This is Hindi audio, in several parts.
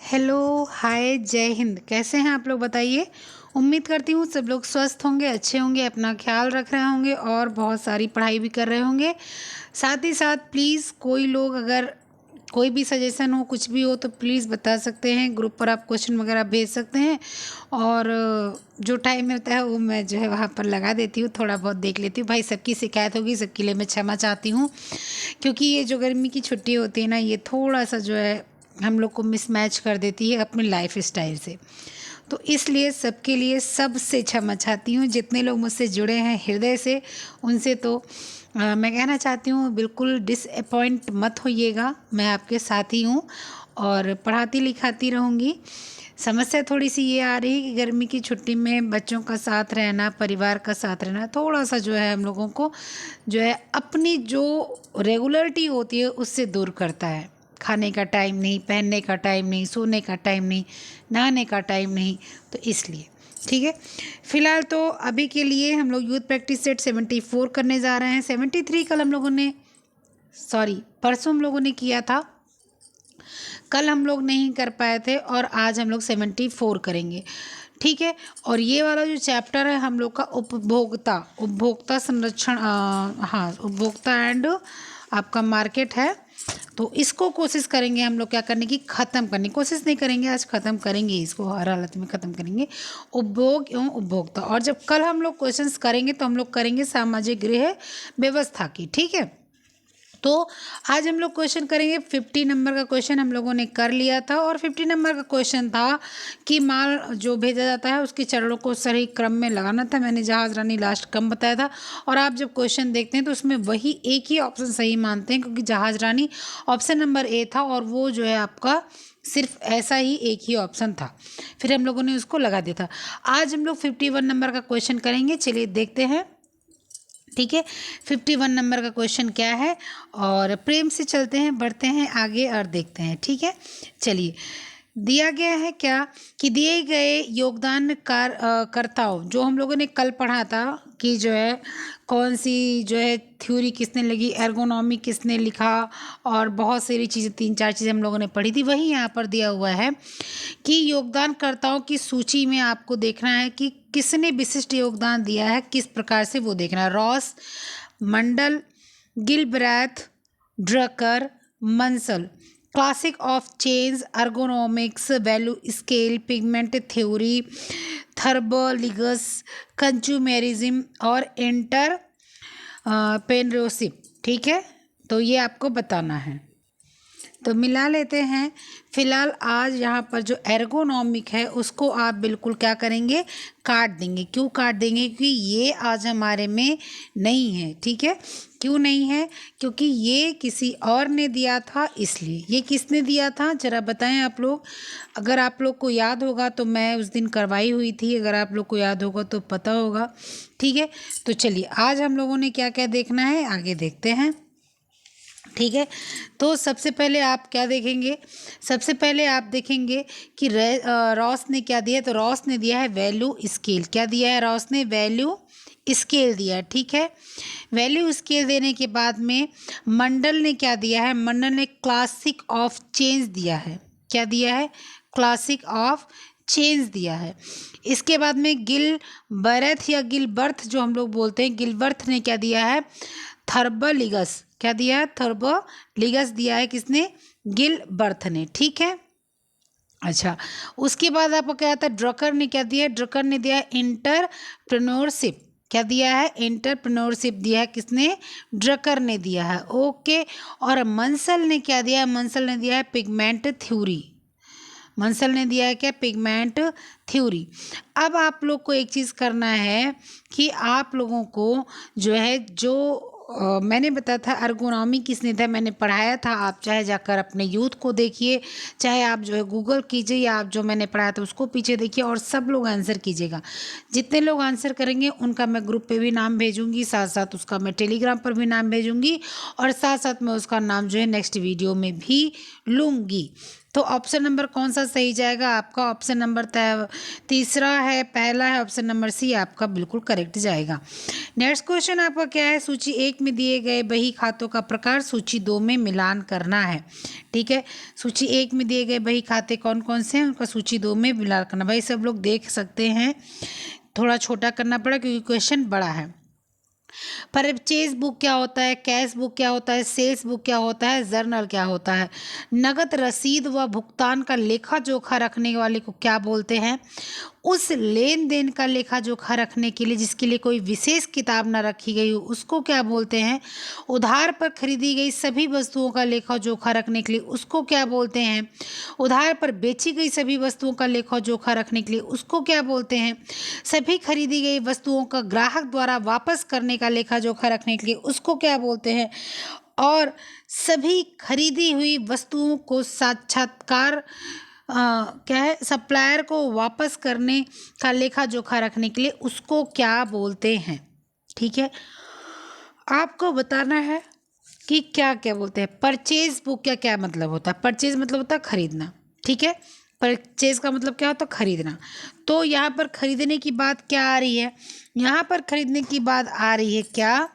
हेलो, हाय, जय हिंद। कैसे हैं आप लोग बताइए। उम्मीद करती हूँ सब लोग स्वस्थ होंगे, अच्छे होंगे, अपना ख्याल रख रहे होंगे और बहुत सारी पढ़ाई भी कर रहे होंगे। साथ ही साथ प्लीज़ कोई लोग अगर कोई भी सजेशन हो, कुछ भी हो तो प्लीज़ बता सकते हैं। ग्रुप पर आप क्वेश्चन वगैरह भेज सकते हैं और जो टाइम मिलता है वो मैं जो है वहाँ पर लगा देती हूँ, थोड़ा बहुत देख लेती हूँ। भाई सबकी शिकायत होगी, सबके लिए मैं क्षमा चाहती हूँ, क्योंकि ये जो गर्मी की छुट्टी होती है ना, ये थोड़ा सा जो है हम लोग को मिसमैच कर देती है अपने लाइफ स्टाइल से। तो इसलिए सबके लिए सबसे क्षमा चाहती हूँ। जितने लोग मुझसे जुड़े हैं हृदय से, उनसे तो मैं कहना चाहती हूँ बिल्कुल डिसअपॉइंट मत होइएगा। मैं आपके साथ ही हूँ और पढ़ाती लिखाती रहूँगी। समस्या थोड़ी सी ये आ रही है कि गर्मी की छुट्टी में बच्चों का साथ रहना, परिवार का साथ रहना थोड़ा सा जो है हम लोगों को जो है अपनी जो रेगुलरिटी होती है उससे दूर करता है। खाने का टाइम नहीं, पहनने का टाइम नहीं, सोने का टाइम नहीं, नहाने का टाइम नहीं, तो इसलिए ठीक है। फिलहाल तो अभी के लिए हम लोग यूथ प्रैक्टिस सेट 74 करने जा रहे हैं। 73 कल हम लोगों ने परसों हम लोगों ने किया था, कल हम लोग नहीं कर पाए थे और आज हम लोग 74 करेंगे, ठीक है। और ये वाला जो चैप्टर है हम लोग का उपभोक्ता उपभोक्ता संरक्षण, हाँ, उपभोक्ता एंड आपका मार्केट है। तो इसको कोशिश करेंगे हम लोग क्या करने की, ख़त्म करने की कोशिश नहीं करेंगे, आज ख़त्म करेंगे, इसको हर हालत में ख़त्म करेंगे। उपभोग एवं उपभोक्ता। और जब कल हम लोग क्वेश्चंस करेंगे तो हम लोग करेंगे सामाजिक गृह व्यवस्था की, ठीक है। तो आज हम लोग क्वेश्चन करेंगे। 50 नंबर का क्वेश्चन हम लोगों ने कर लिया था और 50 नंबर का क्वेश्चन था कि माल जो भेजा जाता है उसके चरणों को सही क्रम में लगाना था। मैंने जहाज रानी लास्ट कम बताया था और आप जब क्वेश्चन देखते हैं तो उसमें वही एक ही ऑप्शन सही मानते हैं, क्योंकि जहाज रानी ऑप्शन नंबर ए था और वो जो है आपका सिर्फ ऐसा ही एक ही ऑप्शन था, फिर हम लोगों ने उसको लगा दिया था। आज हम लोग 51 नंबर का क्वेश्चन करेंगे, चलिए देखते हैं, ठीक है। 51 नंबर का क्वेश्चन क्या है और प्रेम से चलते हैं, बढ़ते हैं आगे और देखते हैं, ठीक है। चलिए, दिया गया है क्या कि दिए गए कर्ताओं, जो हम लोगों ने कल पढ़ा था कि जो है कौन सी जो है थ्योरी किसने लगी, एर्गोनॉमी किसने लिखा और बहुत सारी चीज़ें, 3-4 चीज़ें हम लोगों ने पढ़ी थी, वही यहाँ पर दिया हुआ है कि योगदानकर्ताओं की सूची में आपको देखना है कि किसने विशिष्ट योगदान दिया है, किस प्रकार से वो देखना है। रॉस, मंडल, गिलब्रेथ, ड्रकर, मंसल। Classic of change, ergonomics, value scale, pigment theory, therbligs, consumerism और पेनरोसिप, ठीक है। तो ये आपको बताना है, तो मिला लेते हैं। फिलहाल आज यहाँ पर जो एर्गोनॉमिक है उसको आप बिल्कुल क्या करेंगे, काट देंगे। क्यों काट देंगे, क्योंकि ये आज हमारे में नहीं है, ठीक है। क्यों नहीं है, क्योंकि ये किसी और ने दिया था, इसलिए। ये किसने दिया था ज़रा बताएं आप लोग। अगर आप लोग को याद होगा तो मैं उस दिन करवाई हुई थी, अगर आप लोग को याद होगा तो पता होगा, ठीक है। तो चलिए आज हम लोगों ने क्या क्या देखना है आगे देखते हैं, ठीक है। तो सबसे पहले आप क्या देखेंगे, सबसे पहले आप देखेंगे कि रॉस ने क्या दिया, तो रॉस ने दिया है वैल्यू स्केल। क्या दिया है रॉस ने, वैल्यू स्केल दिया है, ठीक है। वैल्यू स्केल देने के बाद में मंडल ने क्या दिया है, मंडल ने क्लासिक ऑफ चेंज दिया है। क्या दिया है, क्लासिक ऑफ चेंज दिया है। इसके बाद में गिलबर्थ या गिलबर्थ जो हम लोग बोलते हैं, गिलबर्थ ने क्या दिया है, थर्बोलिगस। क्या दिया है, थर्बोलिगस दिया है, किसने, गिलबर्थ ने, ठीक है। अच्छा, उसके बाद आपको क्या आता है, ड्रकर ने क्या दिया है, ड्रकर ने दिया है एंटरप्रेन्योरशिप। क्या दिया है, एंटरप्रेन्योरशिप दिया है, किसने, ड्रकर ने दिया है, ओके। और मंसल ने क्या दिया है, मंसल ने दिया है पिगमेंट थ्योरी। मंसल ने दिया है क्या, पिगमेंट थ्योरी। अब आप लोग को एक चीज़ करना है कि आप लोगों को जो है जो मैंने बताया था अर्गोनॉमी किसने था, मैंने पढ़ाया था। आप चाहे जाकर अपने यूथ को देखिए, चाहे आप जो है गूगल कीजिए, या आप जो मैंने पढ़ाया था उसको पीछे देखिए और सब लोग आंसर कीजिएगा। जितने लोग आंसर करेंगे उनका मैं ग्रुप पे भी नाम भेजूंगी, साथ साथ उसका मैं टेलीग्राम पर भी नाम भेजूंगी और साथ साथ मैं उसका नाम जो है नेक्स्ट वीडियो में भी लूँगी, तो ऑप्शन नंबर कौन सा सही जाएगा आपका? ऑप्शन नंबर तीसरा है, पहला है ऑप्शन नंबर सी आपका बिल्कुल करेक्ट जाएगा। नेक्स्ट क्वेश्चन आपका क्या है? सूची 1 में दिए गए बही खातों का प्रकार सूची 2 में मिलान करना है। ठीक है, सूची 1 में दिए गए बही खाते कौन कौन से हैं, उनका सूची 2 में मिलान करना। भाई सब लोग देख सकते हैं, थोड़ा छोटा करना पड़ा क्योंकि क्वेश्चन बड़ा है। परचेज बुक क्या होता है, कैश बुक क्या होता है, सेल्स बुक क्या होता है, जर्नल क्या होता है, नगद रसीद व भुगतान का लेखा जोखा रखने वाले को क्या बोलते हैं, उस लेन देन का लेखा जोखा रखने के लिए जिसके लिए कोई विशेष किताब न रखी गई हो उसको क्या बोलते हैं, उधार पर खरीदी गई सभी वस्तुओं का लेखा जोखा रखने के लिए उसको क्या बोलते हैं, उधार पर बेची गई सभी वस्तुओं का लेखा जोखा रखने के लिए उसको क्या बोलते हैं, सभी खरीदी गई वस्तुओं का ग्राहक द्वारा वापस करने का लेखा जोखा रखने के लिए उसको क्या बोलते हैं, और सभी खरीदी हुई वस्तुओं को साक्षात्कार क्या है, सप्लायर को वापस करने का लेखा जोखा रखने के लिए उसको क्या बोलते हैं। ठीक है, आपको बताना है कि क्या क्या बोलते हैं। परचेज बुक का क्या मतलब होता है? परचेज मतलब होता है खरीदना। ठीक है, परचेज का मतलब क्या होता है? खरीदना। तो यहाँ पर खरीदने की बात क्या आ रही है? यहाँ पर खरीदने की बात आ रही है क्या?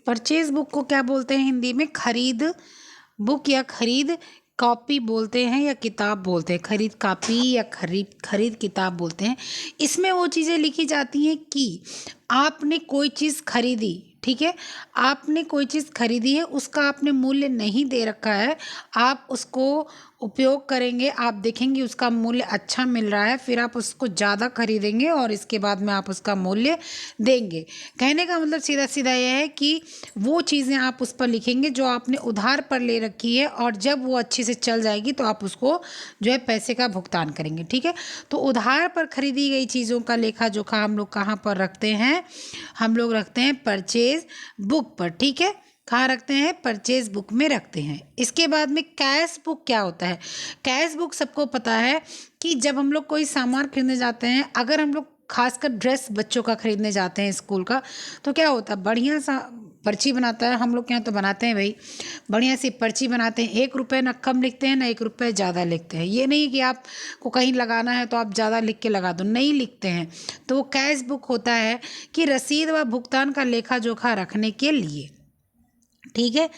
परचेज बुक को क्या बोलते हैं हिंदी में? खरीद बुक या खरीद कॉपी बोलते हैं या किताब बोलते हैं। खरीद कॉपी या खरीद किताब बोलते हैं। इसमें वो चीज़ें लिखी जाती हैं कि आपने कोई चीज़ खरीदी, ठीक है, आपने कोई चीज़ खरीदी है, उसका आपने मूल्य नहीं दे रखा है, आप उसको उपयोग करेंगे, आप देखेंगे उसका मूल्य अच्छा मिल रहा है, फिर आप उसको ज़्यादा खरीदेंगे और इसके बाद में आप उसका मूल्य देंगे। कहने का मतलब सीधा सीधा यह है कि वो चीज़ें आप उस पर लिखेंगे जो आपने उधार पर ले रखी है, और जब वो अच्छे से चल जाएगी तो आप उसको जो है पैसे का भुगतान करेंगे। ठीक है, तो उधार पर खरीदी गई चीज़ों का लेखा जोखा हम लोग कहाँ पर रखते हैं? हम लोग रखते हैं परचेज बुक पर। ठीक है, कहाँ रखते हैं? परचेज बुक में रखते हैं। इसके बाद में कैश बुक क्या होता है? कैश बुक सबको पता है कि जब हम लोग कोई सामान खरीदने जाते हैं, अगर हम लोग खासकर ड्रेस बच्चों का खरीदने जाते हैं स्कूल का, तो क्या होता है, बढ़िया सा पर्ची बनाता है, हम लोग के यहाँ तो बनाते हैं भाई, बढ़िया सी पर्ची बनाते हैं, 1 रुपये ना कम लिखते हैं ना 1 रुपये ज़्यादा लिखते हैं। ये नहीं कि आपको कहीं लगाना है तो आप ज़्यादा लिख के लगा दो, नहीं लिखते हैं। तो वो कैश बुक होता है कि रसीद व भुगतान का लेखा जोखा रखने के लिए। ठीक है,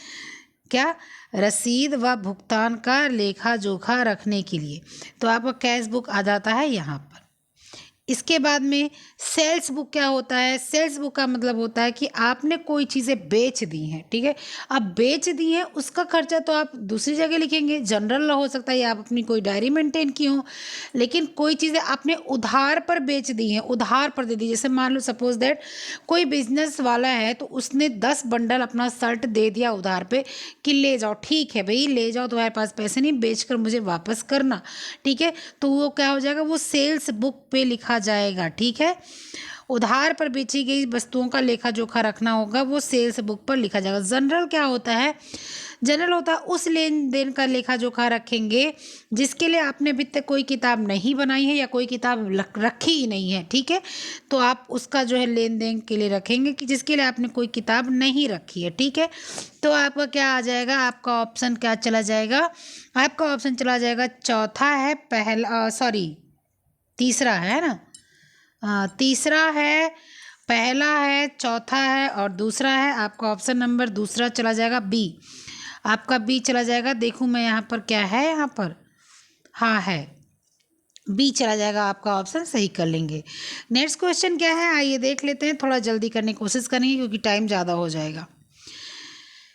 क्या? रसीद व भुगतान का लेखा जोखा रखने के लिए। तो आपका कैश बुक आ जाता है यहाँ पर। इसके बाद में सेल्स बुक क्या होता है? सेल्स बुक का मतलब होता है कि आपने कोई चीज़ें बेच दी हैं। ठीक है, अब बेच दी हैं, उसका खर्चा तो आप दूसरी जगह लिखेंगे, जनरल हो सकता है या आप अपनी कोई डायरी मेंटेन की हो, लेकिन कोई चीज़ें आपने उधार पर बेच दी हैं, उधार पर दे दी। जैसे मान लो सपोज दैट कोई बिजनेस वाला है तो उसने 10 बंडल अपना शर्ट दे दिया उधार पे कि ले जाओ, ठीक है भाई ले जाओ, तुम्हारे पास पैसे नहीं, बेच कर मुझे वापस करना। ठीक है, तो वो क्या हो जाएगा? वो सेल्स बुक पे लिखा जाएगा। ठीक है, उधार पर बेची गई वस्तुओं का लेखा जोखा रखना होगा, वो सेल्स बुक पर लिखा जाएगा। जनरल क्या होता है? जनरल होता है उस लेन देन का लेखा जोखा रखेंगे जिसके लिए आपने अभी तक कोई किताब नहीं बनाई है या कोई किताब रखी ही नहीं है। ठीक है, तो आप उसका जो है लेन देन के लिए रखेंगे कि जिसके लिए आपने कोई किताब नहीं रखी है। ठीक है, तो आपका क्या आ जाएगा? आपका ऑप्शन क्या चला जाएगा? आपका ऑप्शन चला जाएगा चौथा है, पहला सॉरी तीसरा है ना, तीसरा है, पहला है, चौथा है और दूसरा है। आपका ऑप्शन नंबर दूसरा चला जाएगा बी। आपका बी चला जाएगा। देखूं मैं यहाँ पर क्या है, यहाँ पर हाँ है, बी चला जाएगा। आपका ऑप्शन सही कर लेंगे। नेक्स्ट क्वेश्चन क्या है, आइए देख लेते हैं। थोड़ा जल्दी करने की कोशिश करेंगे क्योंकि टाइम ज़्यादा हो जाएगा।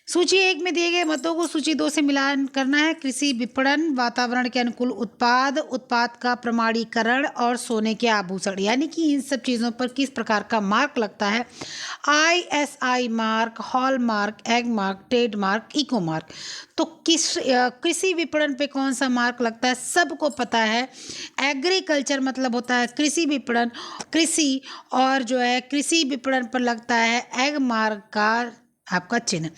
सूची 1 में दिए गए मतों को सूची 2 से मिलान करना है। कृषि विपणन, वातावरण के अनुकूल उत्पाद, उत्पाद का प्रमाणीकरण और सोने के आभूषण, यानी कि इन सब चीज़ों पर किस प्रकार का मार्क लगता है? ISI mark, hallmark, Agmark, trademark, Ecomark. तो कृषि विपणन पे कौन सा मार्क लगता है? सबको पता है, एग्रीकल्चर मतलब होता है कृषि विपणन, कृषि, और जो है कृषि विपणन पर लगता है एग मार्क का आपका चिन्ह।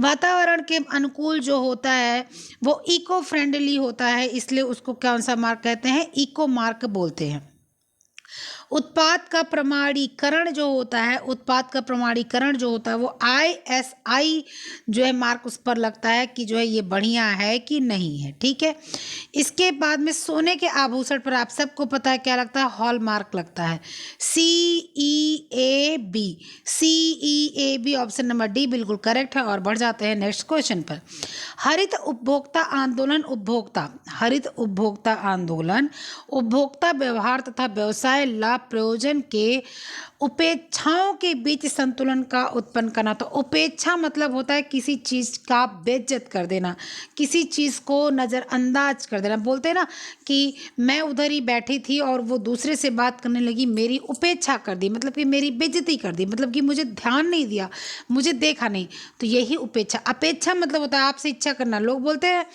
वातावरण के अनुकूल जो होता है वो इको फ्रेंडली होता है, इसलिए उसको कौन सा मार्क कहते हैं? इको मार्क बोलते हैं। उत्पाद का प्रमाणीकरण जो होता है, उत्पाद का प्रमाणीकरण जो होता है वो ISI जो है मार्क उस पर लगता है कि जो है ये बढ़िया है कि नहीं है। ठीक है, इसके बाद में सोने के आभूषण पर आप सबको पता है क्या लगता है, हॉल मार्क लगता है, CEAB। CEAB option number D बिल्कुल करेक्ट है। और बढ़ जाते हैं नेक्स्ट क्वेश्चन पर। हरित उपभोक्ता आंदोलन, हरित उपभोक्ता आंदोलन उपभोक्ता व्यवहार तथा व्यवसाय लाभ प्रयोजन के उपेक्षाओं के बीच संतुलन का उत्पन्न करना। तो उपेक्षा मतलब होता है किसी चीज़ का बेइज्जत कर देना, किसी चीज़ को नज़रअंदाज कर देना। बोलते हैं ना कि मैं उधर ही बैठी थी और वो दूसरे से बात करने लगी, मेरी उपेक्षा कर दी, मतलब कि मेरी बेइज्जती कर दी, मतलब कि मुझे ध्यान नहीं दिया, मुझे देखा नहीं। तो यही उपेक्षा। अपेक्षा मतलब होता है आपसे इच्छा करना। लोग बोलते हैं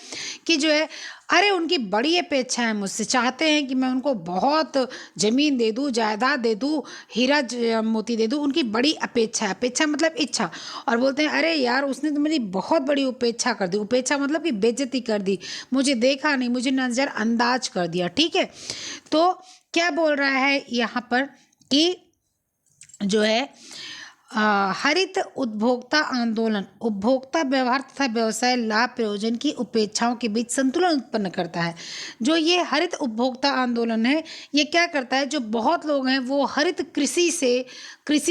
कि जो है अरे उनकी बड़ी अपेक्षा है मुझसे, चाहते हैं कि मैं उनको बहुत ज़मीन दे दूँ, जायदाद दे दूँ, हीरा मोती दे दूँ, उनकी बड़ी अपेक्षा है। अपेक्षा मतलब इच्छा। और बोलते हैं अरे यार उसने तो मेरी बहुत बड़ी उपेक्षा कर दी। उपेक्षा मतलब कि बेइज्जती कर दी, मुझे देखा नहीं, मुझे नज़रअंदाज कर दिया। ठीक है, तो क्या बोल रहा है यहाँ पर कि जो है हरित उपभोक्ता आंदोलन उपभोक्ता व्यवहार तथा व्यवसाय लाभ प्रयोजन की उपेक्षाओं के बीच संतुलन उत्पन्न करता है। जो ये हरित उपभोक्ता आंदोलन है, ये क्या करता है, जो बहुत लोग हैं वो हरित कृषि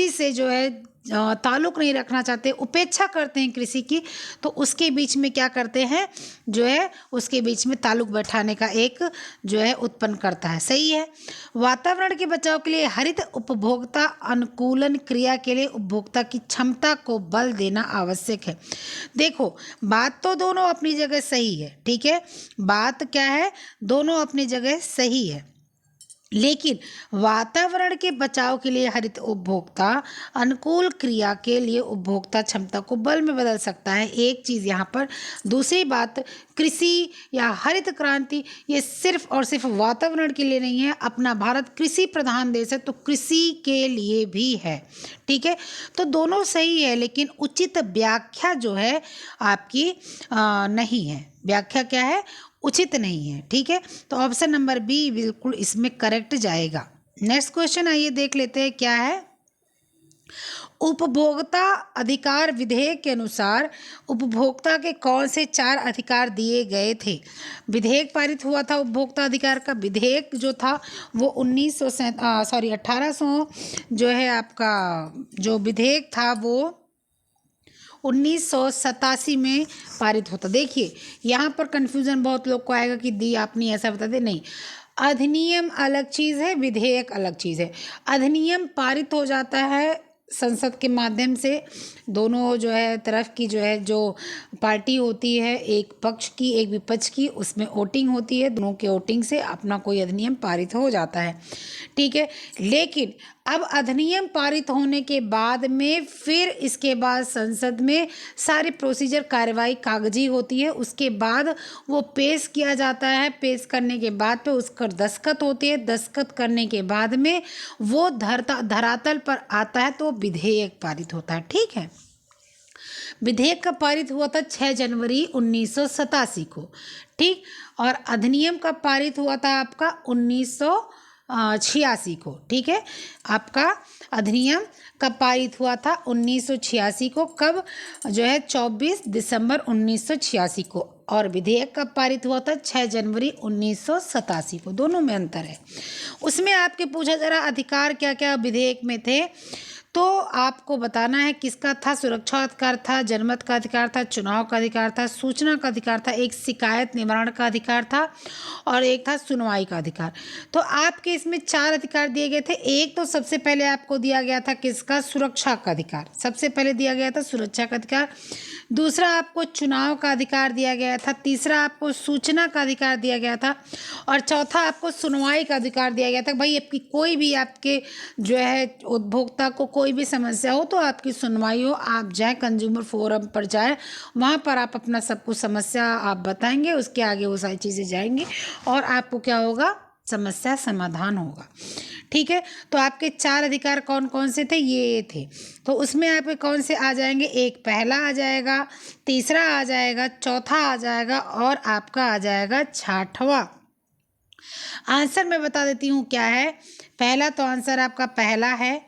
से जो है ताल्लुक़ नहीं रखना चाहते, उपेक्षा करते हैं कृषि की, तो उसके बीच में क्या करते हैं, जो है उसके बीच में ताल्लुक़ बैठाने का एक जो है उत्पन्न करता है। सही है। वातावरण के बचाव के लिए हरित उपभोक्ता अनुकूलन क्रिया के लिए उपभोक्ता की क्षमता को बल देना आवश्यक है। देखो, बात तो दोनों अपनी जगह सही है। ठीक है, बात क्या है, दोनों अपनी जगह सही है, लेकिन वातावरण के बचाव के लिए हरित उपभोक्ता अनुकूल क्रिया के लिए उपभोक्ता क्षमता को बल में बदल सकता है, एक चीज़ यहाँ पर। दूसरी बात, कृषि या हरित क्रांति ये सिर्फ और सिर्फ वातावरण के लिए नहीं है। अपना भारत कृषि प्रधान देश है, तो कृषि के लिए भी है। ठीक है, तो दोनों सही है, लेकिन उचित व्याख्या जो है आपकी नहीं है। व्याख्या क्या है, उचित नहीं है। ठीक है, तो ऑप्शन नंबर बी बिल्कुल इसमें करेक्ट जाएगा। नेक्स्ट क्वेश्चन आइए देख लेते हैं क्या है। उपभोक्ता अधिकार विधेयक के अनुसार उपभोक्ता के कौन से 4 अधिकार दिए गए थे। विधेयक पारित हुआ था उपभोक्ता अधिकार का। विधेयक जो था वो 1800 जो है आपका जो विधेयक था वो 1987 में पारित होता। देखिए यहाँ पर कन्फ्यूज़न बहुत लोग को आएगा कि दी आपने ऐसा बता दे, नहीं, अधिनियम अलग चीज़ है, विधेयक अलग चीज़ है। अधिनियम पारित हो जाता है संसद के माध्यम से, दोनों जो है तरफ की जो है जो पार्टी होती है, एक पक्ष की एक विपक्ष की, उसमें वोटिंग होती है, दोनों के वोटिंग से अपना कोई अधिनियम पारित हो जाता है। ठीक है, लेकिन अब अधिनियम पारित होने के बाद में फिर इसके बाद संसद में सारी प्रोसीजर कार्रवाई कागजी होती है, उसके बाद वो पेश किया जाता है। पेश करने के बाद पे उस पर दस्तखत होती है, दस्तखत करने के बाद में वो धरातल पर आता है तो विधेयक पारित होता है। ठीक है, विधेयक का पारित हुआ था 6 जनवरी 1987 को। ठीक, और अधिनियम का पारित हुआ था आपका 1986 को। ठीक है, आपका अधिनियम कब पारित हुआ था, 1986 को। कब, जो है 24 दिसंबर 1986 को। और विधेयक कब पारित हुआ था, 6 जनवरी 1987 को। दोनों में अंतर है। उसमें आपके पूछा जरा अधिकार क्या क्या विधेयक में थे, तो आपको बताना है किसका था। सुरक्षा अधिकार था, जनमत का अधिकार था, चुनाव का अधिकार था, सूचना का अधिकार था, एक शिकायत निवारण का अधिकार था और एक था सुनवाई का अधिकार। तो आपके इसमें 4 अधिकार दिए गए थे। एक तो सबसे पहले आपको दिया गया था किसका, सुरक्षा का अधिकार, सबसे पहले दिया गया था सुरक्षा का अधिकार। दूसरा आपको चुनाव का अधिकार दिया गया था। तीसरा आपको सूचना का अधिकार दिया गया था और चौथा आपको सुनवाई का अधिकार दिया गया था। भाई आपकी कोई भी आपके जो है उपभोक्ता को कोई भी समस्या हो तो आपकी सुनवाई हो, आप जाएं कंज्यूमर फोरम पर जाएं, वहाँ पर आप अपना सब कुछ समस्या आप बताएंगे, उसके आगे वो सारी चीज़ें जाएंगी और आपको क्या होगा, समस्या समाधान होगा। ठीक है, तो आपके 4 अधिकार कौन कौन से थे, ये थे। तो उसमें आपके कौन से आ जाएंगे, एक पहला आ जाएगा, तीसरा आ जाएगा, चौथा आ जाएगा और आपका आ जाएगा 6वां। आंसर मैं बता देती हूँ क्या है। पहला तो आंसर आपका पहला है,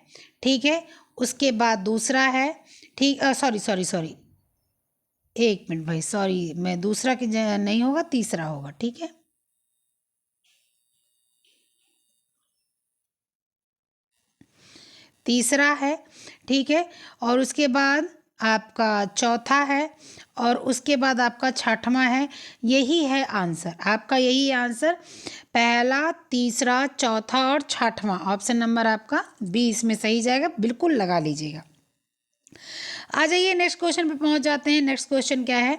ठीक है। उसके बाद दूसरा है, ठीक, सॉरी सॉरी सॉरी, एक मिनट भाई, सॉरी, मैं दूसरा की नहीं होगा, तीसरा होगा, ठीक है। तीसरा है, ठीक है। और उसके बाद आपका चौथा है, और उसके बाद आपका छठवां है। यही है आंसर आपका, यही आंसर। पहला, तीसरा, चौथा और छठवां, ऑप्शन नंबर आपका 20 में सही जाएगा, बिल्कुल लगा लीजिएगा। आ जाइए नेक्स्ट क्वेश्चन पे पहुंच जाते हैं। नेक्स्ट क्वेश्चन क्या है,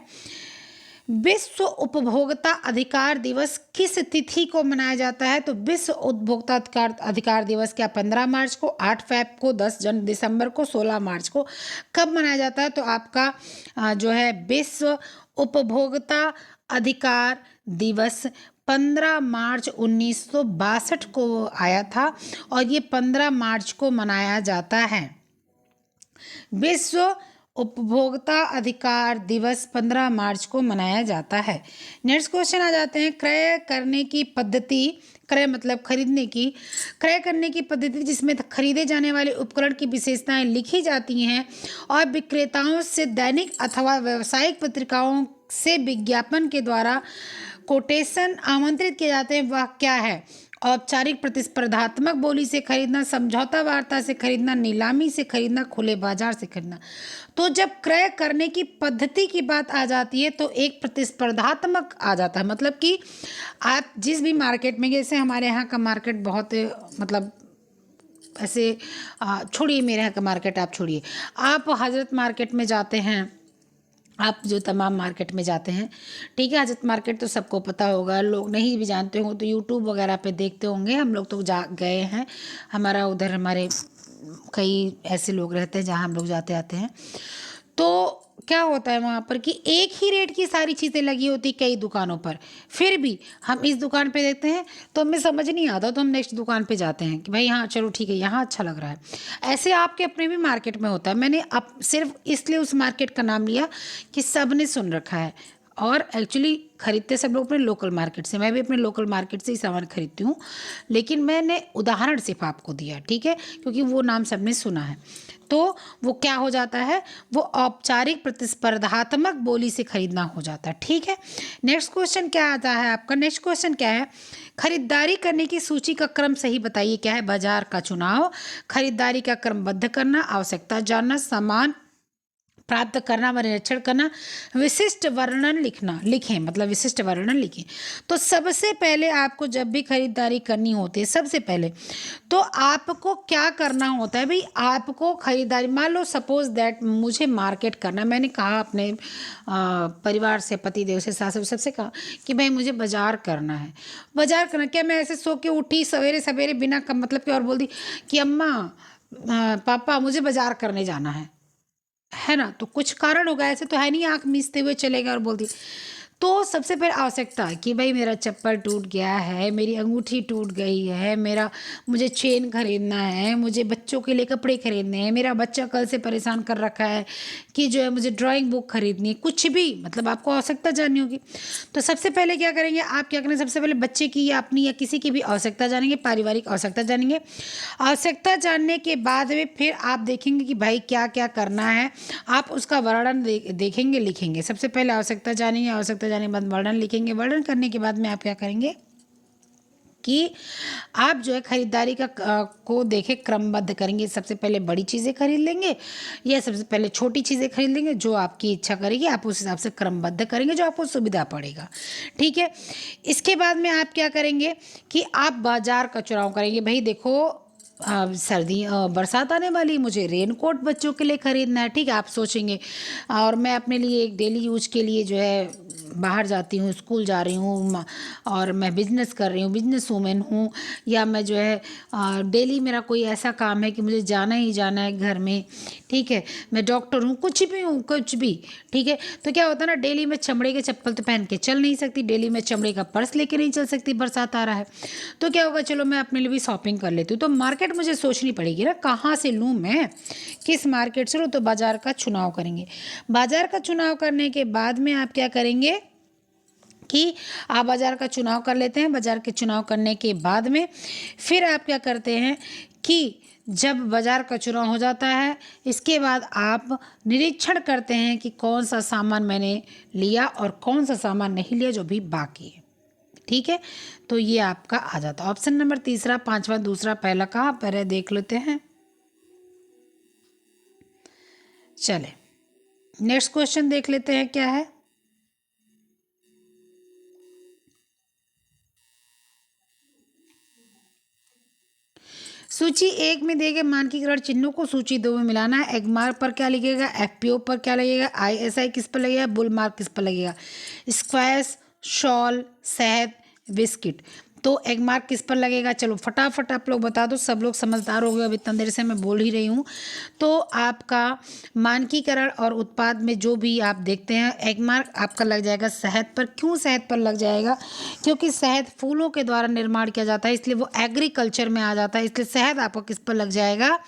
विश्व उपभोक्ता अधिकार दिवस किस तिथि को मनाया जाता है? तो विश्व उपभोक्ता अधिकार दिवस क्या 15 मार्च को, 8 फरवरी को, 10 दिसंबर को, 16 मार्च को, कब मनाया जाता है? तो आपका जो है विश्व उपभोक्ता अधिकार दिवस 15 मार्च 1962 को आया था, और ये 15 मार्च को मनाया जाता है। विश्व उपभोक्ता अधिकार दिवस 15 मार्च को मनाया जाता है। नेक्स्ट क्वेश्चन आ जाते हैं, क्रय करने की पद्धति, क्रय मतलब खरीदने की, क्रय करने की पद्धति जिसमें खरीदे जाने वाले उपकरण की विशेषताएं लिखी जाती हैं और विक्रेताओं से दैनिक अथवा व्यावसायिक पत्रिकाओं से विज्ञापन के द्वारा कोटेशन आमंत्रित किए जाते हैं, वह क्या है? औपचारिक प्रतिस्पर्धात्मक बोली से खरीदना, समझौता वार्ता से खरीदना, नीलामी से खरीदना, खुले बाजार से खरीदना। तो जब क्रय करने की पद्धति की बात आ जाती है तो एक प्रतिस्पर्धात्मक आ जाता है, मतलब कि आप जिस भी मार्केट में, जैसे हमारे यहाँ का मार्केट बहुत मतलब ऐसे, छोड़िए मेरे यहाँ का मार्केट आप छोड़िए, आप हजरत मार्केट में जाते हैं, आप जो तमाम मार्केट में जाते हैं, ठीक है, हजरत मार्केट तो सबको पता होगा, लोग नहीं भी जानते हो तो यूट्यूब वगैरह पे देखते होंगे। हम लोग तो जा गए हैं, हमारा उधर हमारे कई ऐसे लोग रहते हैं जहाँ हम लोग जाते आते हैं। तो क्या होता है वहाँ पर कि एक ही रेट की सारी चीज़ें लगी होती कई दुकानों पर, फिर भी हम इस दुकान पे देखते हैं तो हमें समझ नहीं आता, तो हम नेक्स्ट दुकान पे जाते हैं कि भाई हाँ चलो ठीक है, यहाँ अच्छा लग रहा है। ऐसे आपके अपने भी मार्केट में होता है। मैंने अब सिर्फ इसलिए उस मार्केट का नाम लिया कि सब ने सुन रखा है, और एक्चुअली खरीदते सब लोग अपने लोकल मार्केट से, मैं भी अपने लोकल मार्केट से ही सामान खरीदती हूँ, लेकिन मैंने उदाहरण सिर्फ आपको दिया, ठीक है, क्योंकि वो नाम सबने सुना है। तो वो क्या हो जाता है, वो औपचारिक प्रतिस्पर्धात्मक बोली से खरीदना हो जाता है, ठीक है। नेक्स्ट क्वेश्चन क्या आता है आपका, नेक्स्ट क्वेश्चन क्या है, खरीदारी करने की सूची का क्रम सही बताइए। क्या है, बाजार का चुनाव, खरीदारी का क्रमबद्ध करना, आवश्यकता जानना, सामान प्राप्त करना व निरीक्षण करना, विशिष्ट वर्णन लिखना, लिखें मतलब विशिष्ट वर्णन लिखें। तो सबसे पहले आपको जब भी खरीदारी करनी होती है, सबसे पहले तो आपको क्या करना होता है भाई, आपको खरीदारी, मान लो सपोज दैट मुझे मार्केट करना, मैंने कहा अपने परिवार से, पति देव से, सास सबसे कहा कि भाई मुझे बाजार करना है। बाजार करना क्या, मैं ऐसे सो के उठी सवेरे सवेरे बिना मतलब के और बोल दी कि अम्मा पापा मुझे बाजार करने जाना है ना? तो कुछ कारण होगा, ऐसे तो है नहीं आँख मीचते हुए चले गए और बोल दिए। तो सबसे पहले आवश्यकता कि भाई मेरा चप्पल टूट गया है, मेरी अंगूठी टूट गई है, मेरा मुझे चेन खरीदना है, मुझे बच्चों के लिए कपड़े खरीदने हैं, मेरा बच्चा कल से परेशान कर रखा है कि जो है मुझे ड्राइंग बुक खरीदनी है, कुछ भी मतलब आपको आवश्यकता जाननी होगी। तो सबसे पहले क्या करेंगे आप, क्या करेंगे, सबसे पहले बच्चे की या अपनी या किसी की भी आवश्यकता जानेंगे, पारिवारिक आवश्यकता जानेंगे। आवश्यकता जानने के बाद में फिर आप देखेंगे कि भाई क्या क्या करना है, आप उसका वर्णन देखेंगे, लिखेंगे। सबसे पहले आवश्यकता जानेंगे, आवश्यकता जाने के बाद वर्णन लिखेंगे, वर्णन करने के बाद में आप क्या करेंगे कि आप जो है खरीदारी का को देखे क्रमबद्ध करेंगे। सबसे पहले बड़ी चीज़ें खरीद लेंगे या सबसे पहले छोटी चीज़ें खरीद लेंगे, जो आपकी इच्छा करेगी आप उस हिसाब से क्रमबद्ध करेंगे, जो आपको सुविधा पड़ेगा, ठीक है। इसके बाद में आप क्या करेंगे कि आप बाजार का चुनाव करेंगे। भाई देखो सर्दी बरसात आने वाली, मुझे रेनकोट बच्चों के लिए ख़रीदना है, ठीक है, आप सोचेंगे। और मैं अपने लिए एक डेली यूज के लिए जो है बाहर जाती हूँ, स्कूल जा रही हूँ, और मैं बिजनेस कर रही हूँ, बिजनेस वूमेन हूँ, या मैं जो है डेली मेरा कोई ऐसा काम है कि मुझे जाना ही जाना है घर में, ठीक है, मैं डॉक्टर हूँ, कुछ भी हूँ, कुछ भी, ठीक है। तो क्या होता है ना, डेली में चमड़े के चप्पल तो पहन के चल नहीं सकती, डेली में चमड़े का पर्स लेके नहीं चल सकती, बरसात आ रहा है। तो क्या होगा, चलो मैं अपने लिए भी शॉपिंग कर लेती हूँ। तो मार्केट मुझे सोचनी पड़ेगी ना, कहाँ से लूँ मैं, किस मार्केट से लूँ, तो बाजार का चुनाव करेंगे। बाजार का चुनाव करने के बाद में आप क्या करेंगे कि आप बाज़ार का चुनाव कर लेते हैं। बाज़ार के चुनाव करने के बाद में फिर आप क्या करते हैं कि जब बाज़ार का चुनाव हो जाता है, इसके बाद आप निरीक्षण करते हैं कि कौन सा सामान मैंने लिया और कौन सा सामान नहीं लिया जो भी बाकी है। ठीक है, तो ये आपका आ जाता है। ऑप्शन नंबर तीसरा, पांचवा, दूसरा, पहला कहाँ पर है देख लेते हैं। चले नेक्स्ट क्वेश्चन देख लेते हैं क्या है। सूची 1 में दिए गए मानकीकरण चिन्हों को सूची 2 में मिलाना है। एग मार्क पर क्या लगेगा, एफपीओ पर क्या लगेगा, आईएसआई किस पर लगेगा, बुल मार्क किस पर लगेगा, स्क्वैश, शॉल, शहद, बिस्किट। तो एग मार्क किस पर लगेगा, चलो फटाफट आप लोग बता दो, सब लोग समझदार हो गए, अब इतना देर से मैं बोल ही रही हूँ। तो आपका मानकीकरण और उत्पाद में जो भी आप देखते हैं, एग मार्क आपका लग जाएगा शहद पर। क्यों शहद पर लग जाएगा, क्योंकि शहद फूलों के द्वारा निर्माण किया जाता है, इसलिए वो एग्रीकल्चर में आ जाता है, इसलिए शहद आपको किस पर लग जाएगा,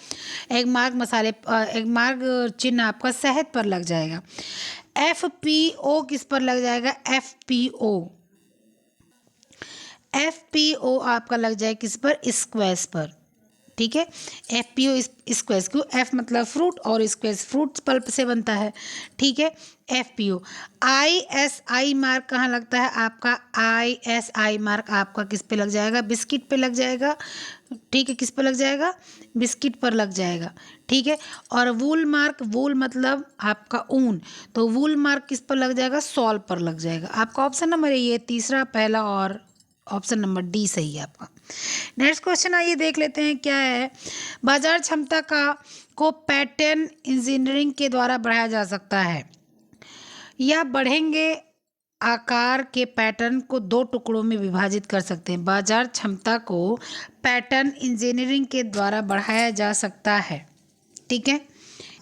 एग मार्क चिन्ह आपका शहद पर लग जाएगा। एफपीओ किस पर लग जाएगा, एफपीओ आपका लग जाए किस पर, स्क्वैश पर। ठीक है, एफपीओ स्क्वैश, क्यों, एफ मतलब फ्रूट और स्क्वैश फ्रूट पल्प से बनता है। ठीक है, एफपीओ। आईएसआई मार्क कहाँ लगता है आपका, आईएसआई मार्क आपका किस पे लग जाएगा, बिस्किट पे लग जाएगा। ठीक है, किस पे लग जाएगा, बिस्किट पर लग जाएगा। ठीक है, और वूल मार्क, वूल मतलब आपका ऊन, तो वूल मार्क किस पर लग जाएगा, सॉल पर लग जाएगा। आपका ऑप्शन नंबर ये तीसरा, पहला और ऑप्शन नंबर डी सही है आपका। नेक्स्ट क्वेश्चन आइए देख लेते हैं क्या है। बाजार क्षमता को पैटर्न इंजीनियरिंग के द्वारा बढ़ाया जा सकता है, या बढ़ेंगे आकार के पैटर्न को 2 टुकड़ों में विभाजित कर सकते हैं। बाजार क्षमता को पैटर्न इंजीनियरिंग के द्वारा बढ़ाया जा सकता है। ठीक है,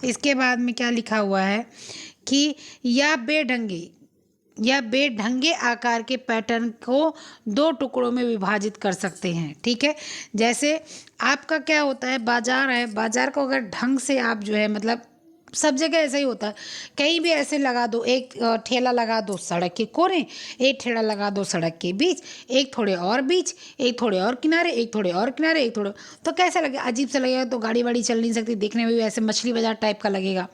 इसके बाद में क्या लिखा हुआ है कि या बेढंगे आकार के पैटर्न को 2 टुकड़ों में विभाजित कर सकते हैं। ठीक है, जैसे आपका क्या होता है, बाजार है, बाजार को अगर ढंग से आप जो है मतलब सब जगह ऐसा ही होता है, कहीं भी ऐसे लगा दो, एक ठेला लगा दो सड़क के कोने, एक ठेला लगा दो सड़क के बीच, एक थोड़े और बीच, एक थोड़े और किनारे, एक थोड़े और किनारे, एक थोड़े, तो कैसा लगेगा, अजीब सा लगेगा, तो गाड़ी वाड़ी चल नहीं सकती, देखने में भी ऐसे मछली बाजार टाइप का लगेगा।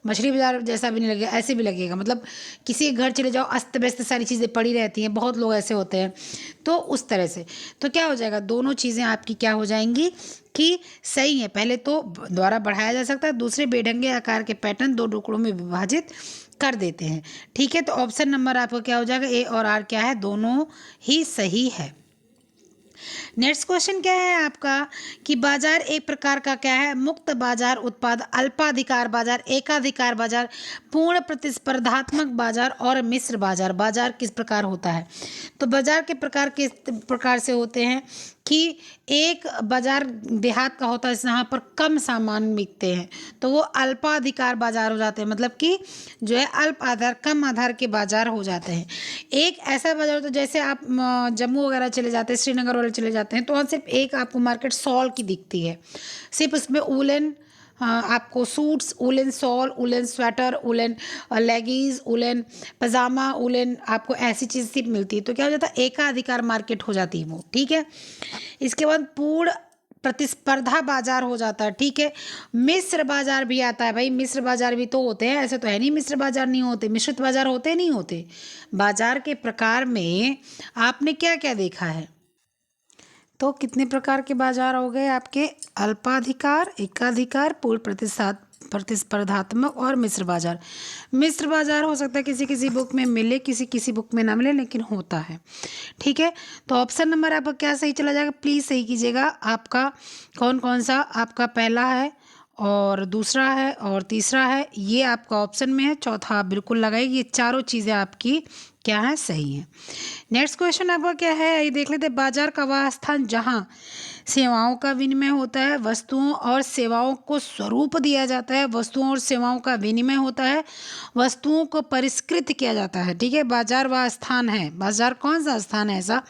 मछली बाजार जैसा भी नहीं लगेगा, ऐसे भी लगेगा, मतलब किसी के घर चले जाओ, अस्त व्यस्त सारी चीज़ें पड़ी रहती हैं, बहुत लोग ऐसे होते हैं, तो उस तरह से तो क्या हो जाएगा, दोनों चीज़ें आपकी क्या हो जाएंगी कि सही है। पहले तो द्वारा बढ़ाया जा सकता है, दूसरे बेढंगे आकार के पैटर्न 2 टुकड़ों में विभाजित कर देते हैं। ठीक है, तो ऑप्शन नंबर आपका क्या हो जाएगा, ए और आर क्या है, दोनों ही सही है। नेक्स्ट क्वेश्चन क्या है आपका कि बाजार एक प्रकार का क्या है, मुक्त बाजार उत्पाद, अल्पाधिकार बाजार, एकाधिकार बाजार, पूर्ण प्रतिस्पर्धात्मक बाजार और मिश्र बाजार। बाजार किस प्रकार होता है, तो बाजार के प्रकार किस प्रकार से होते हैं कि एक बाजार देहात का होता है जहाँ पर कम सामान बिकते हैं, तो वो अल्पाधिकार बाजार हो जाते हैं, मतलब कि जो है अल्प आधार, कम आधार के बाजार हो जाते हैं। एक ऐसा बाजार होता है जैसे आप जम्मू वगैरह चले जाते हैं, श्रीनगर वगैरह चले जाते हैं, तो वहाँ सिर्फ एक आपको मार्केट सॉल की दिखती है, सिर्फ उसमें वूलन आपको suits, woollen shawl, woollen sweater, woollen leggings, woollen pyjama, woollen आपको ऐसी चीज़ सिर्फ मिलती है, तो क्या हो जाता है, एकाधिकार मार्केट हो जाती है वो। ठीक है, इसके बाद पूर्ण प्रतिस्पर्धा बाजार हो जाता है। ठीक है, मिश्र बाजार भी आता है भाई, मिश्र बाजार भी तो होते हैं, ऐसे तो है नहीं मिश्र बाजार नहीं होते, मिश्रित बाजार होते नहीं होते। बाजार के प्रकार में आपने क्या क्या देखा है, तो कितने प्रकार के बाजार हो गए आपके, अल्पाधिकार, एकाधिकार, पूर्ण प्रतिस्पर्धात्मक और मिश्र बाजार। मिश्र बाजार हो सकता है किसी किसी बुक में मिले, किसी किसी बुक में ना मिले, लेकिन होता है। ठीक है, तो ऑप्शन नंबर आपका क्या सही चला जाएगा, प्लीज़ सही कीजिएगा। आपका कौन कौन सा, आपका पहला है और दूसरा है और तीसरा है, ये आपका ऑप्शन में है, चौथा आप बिल्कुल लगाइए। ये चारों चीज़ें आपकी क्या है, सही है। नेक्स्ट क्वेश्चन आपका क्या है, ये देख लेते हैं। बाजार का वह स्थान जहाँ सेवाओं का विनिमय होता है, वस्तुओं और सेवाओं को स्वरूप दिया जाता है, वस्तुओं और सेवाओं का विनिमय होता है, वस्तुओं को परिष्कृत किया जाता है। ठीक है, बाजार वह स्थान है, बाजार कौन सा स्थान है ऐसा,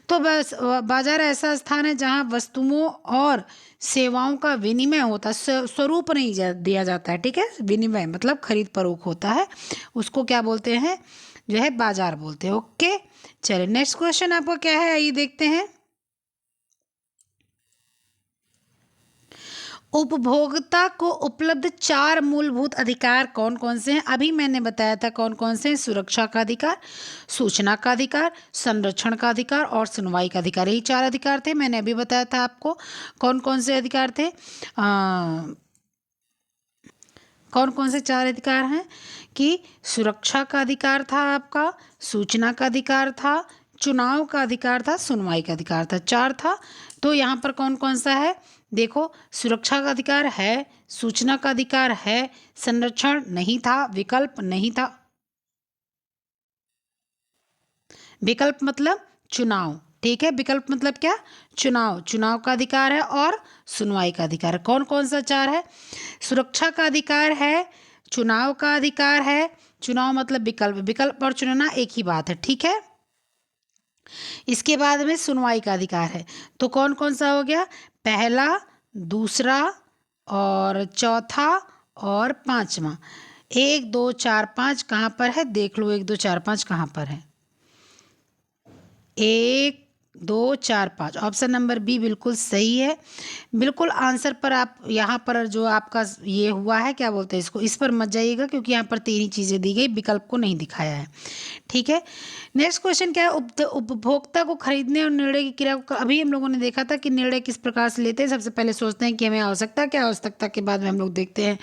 तो बस बाजार ऐसा स्थान है जहाँ वस्तुओं और सेवाओं का विनिमय होता है, स्वरूप नहीं दिया जाता है। ठीक है, विनिमय मतलब खरीद फरोख्त होता है, उसको क्या बोलते हैं, जो है बाजार बोलते हैं। ओके, चलिए नेक्स्ट क्वेश्चन आपका क्या है, आइए देखते हैं। उपभोक्ता को उपलब्ध 4 मूलभूत अधिकार कौन कौन से हैं? अभी मैंने बताया था कौन कौन से हैं। सुरक्षा का अधिकार, सूचना का अधिकार, संरक्षण का अधिकार और सुनवाई का अधिकार। यही 4 अधिकार थे, मैंने अभी बताया था आपको कौन कौन से अधिकार थे। कौन कौन से 4 अधिकार हैं कि सुरक्षा का अधिकार था आपका, सूचना का अधिकार था, चुनाव का अधिकार था, सुनवाई का अधिकार था। 4 था। तो यहाँ पर कौन कौन सा है, देखो सुरक्षा का अधिकार है, सूचना का अधिकार है, संरक्षण नहीं था, विकल्प नहीं था। विकल्प मतलब चुनाव, ठीक है, विकल्प मतलब क्या, चुनाव, चुनाव का अधिकार है और सुनवाई का अधिकार है। कौन कौन सा 4 है, सुरक्षा का अधिकार है, चुनाव का अधिकार है, चुनाव मतलब विकल्प, विकल्प और चुनना एक ही बात है, ठीक है। इसके बाद में सुनवाई का अधिकार है। तो कौन कौन सा हो गया, पहला, दूसरा और चौथा और पांचवा। 1 2 4 5 कहाँ पर है, देख लो 1 2 4 5 कहाँ पर है। 1 2 4 5, ऑप्शन नंबर बी बिल्कुल सही है। बिल्कुल आंसर पर आप यहाँ पर जो आपका ये हुआ है, क्या बोलते हैं इसको, इस पर मत जाइएगा क्योंकि यहाँ पर 3 ही चीज़ें दी गई, विकल्प को नहीं दिखाया है, ठीक है। नेक्स्ट क्वेश्चन क्या है, उपभोक्ता को खरीदने और निर्णय की क्रिया को, अभी हम लोगों ने देखा था कि निर्णय किस प्रकार से लेते हैं। सबसे पहले सोचते हैं कि हमें आवश्यकता क्या, आवश्यकता के बाद में हम लोग देखते हैं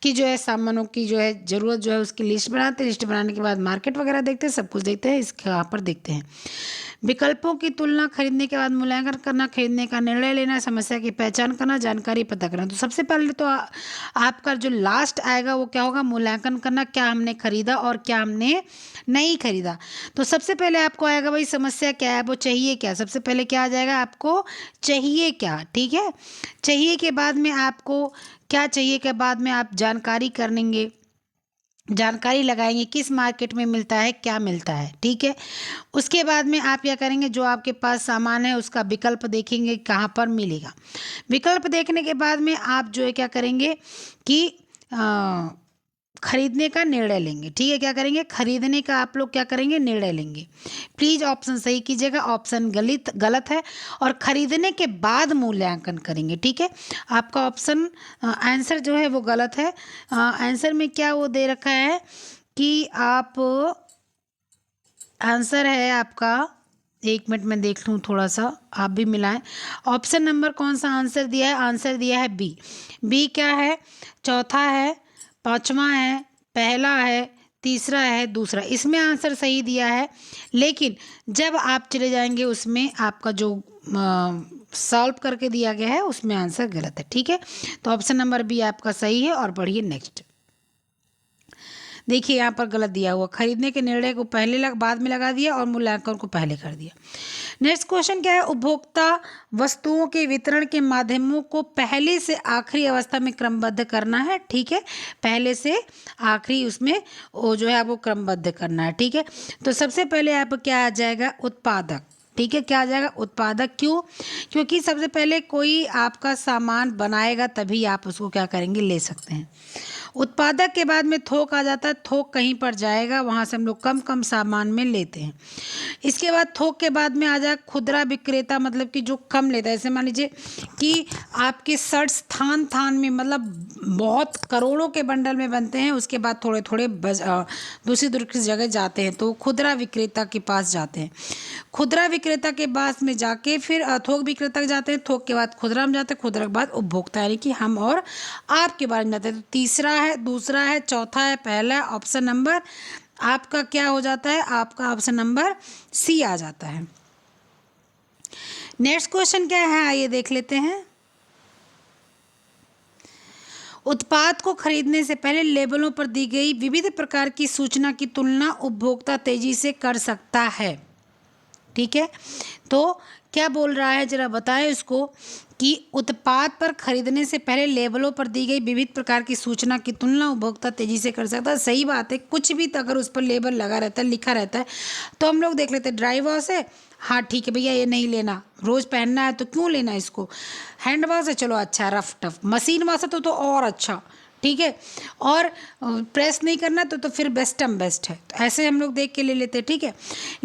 कि जो है सामानों की जो है ज़रूरत जो है उसकी लिस्ट बनाते हैं, लिस्ट बनाने के बाद मार्केट वगैरह देखते हैं, सब कुछ देखते हैं, इसके यहाँ पर देखते हैं। विकल्पों की तुलना, खरीदने के बाद मूल्यांकन करना, खरीदने का निर्णय लेना, समस्या की पहचान करना, जानकारी पता करना। तो सबसे पहले तो आपका जो लास्ट आएगा वो क्या होगा, मूल्यांकन करना, क्या हमने खरीदा और क्या हमने नहीं खरीदा। तो सबसे पहले आपको आएगा भाई समस्या क्या है, वो चाहिए क्या, सबसे पहले क्या आ जाएगा आपको, चाहिए क्या, ठीक है। चाहिए के बाद में आपको क्या चाहिए के बाद में आप जानकारी करेंगे, जानकारी लगाएंगे किस मार्केट में मिलता है, क्या मिलता है, ठीक है। उसके बाद में आप क्या करेंगे, जो आपके पास सामान है उसका विकल्प देखेंगे कहाँ पर मिलेगा। विकल्प देखने के बाद में आप जो है क्या करेंगे कि खरीदने का निर्णय लेंगे, ठीक है। क्या करेंगे, खरीदने का आप लोग क्या करेंगे, निर्णय लेंगे। प्लीज़ ऑप्शन सही कीजिएगा, ऑप्शन गलत है। और खरीदने के बाद मूल्यांकन करेंगे, ठीक है। आपका ऑप्शन आंसर जो है वो गलत है। आंसर में क्या वो दे रखा है कि आप, आंसर है आपका, 1 मिनट में देख लूँ थोड़ा सा, आप भी मिलाएं। ऑप्शन नंबर कौन सा आंसर दिया है, आंसर दिया है बी। बी क्या है, चौथा है, पांचवा है, पहला है, तीसरा है, दूसरा। इसमें आंसर सही दिया है, लेकिन जब आप चले जाएंगे उसमें आपका जो सॉल्व करके दिया गया है उसमें आंसर गलत है, ठीक है। तो ऑप्शन नंबर बी आपका सही है। और बढ़िए नेक्स्ट, देखिए यहाँ पर गलत दिया हुआ, खरीदने के निर्णय को पहले बाद में लगा दिया और मूल्यांकन को पहले कर दिया। नेक्स्ट क्वेश्चन क्या है, उपभोक्ता वस्तुओं के वितरण के माध्यमों को पहले से आखिरी अवस्था में क्रमबद्ध करना है, ठीक है। पहले से आखिरी उसमें वो जो है आपको क्रमबद्ध करना है, ठीक है। तो सबसे पहले आप क्या आ जाएगा, उत्पादक, ठीक है। क्या आ जाएगा, उत्पादक। क्यों, क्योंकि सबसे पहले कोई आपका सामान बनाएगा तभी आप उसको क्या करेंगे, ले सकते हैं। उत्पादक के बाद में थोक आ जाता है, थोक कहीं पर जाएगा, वहाँ से हम लोग कम कम सामान में लेते हैं। इसके बाद थोक के बाद में आ जाए खुदरा विक्रेता, मतलब कि जो कम लेता है। जैसे मान लीजिए कि आपके शर्ट्स थान थान में, मतलब बहुत करोड़ों के बंडल में बनते हैं, उसके बाद थोड़े थोड़े दूसरी दूसरी जगह जाते हैं, तो खुदरा विक्रेता के पास जाते हैं। खुदरा विक्रेता के पास में जाके फिर थोक विक्रेता के जाते हैं, थोक के बाद खुदरा में जाते हैं, खुदरा के बाद उपभोक्ता यानी कि हम और आपके बारे में जाते हैं। तो तीसरा है, दूसरा है, चौथा है, पहला है। ऑप्शन नंबर आपका क्या हो जाता है, आपका ऑप्शन नंबर सी आ जाता है। नेक्स्ट क्वेश्चन क्या है, आइए देख लेते हैं। उत्पाद को खरीदने से पहले लेबलों पर दी गई विविध प्रकार की सूचना की तुलना उपभोक्ता तेजी से कर सकता है, ठीक है। तो क्या बोल रहा है, जरा बताएं इसको कि उत्पाद पर खरीदने से पहले लेबलों पर दी गई विविध प्रकार की सूचना की तुलना उपभोक्ता तेजी से कर सकता है। सही बात है, कुछ भी तो अगर उस पर लेबल लगा रहता है, लिखा रहता है, तो हम लोग देख लेते हैं ड्राई वॉश है, हाँ ठीक है भैया ये नहीं लेना, रोज़ पहनना है तो क्यों लेना इसको। हैंड वॉश है, चलो अच्छा, रफ टफ। मशीन वॉश है तो और अच्छा, ठीक है। और प्रेस नहीं करना तो फिर बेस्टम बेस्ट है, तो ऐसे हम लोग देख के ले लेते हैं, ठीक है।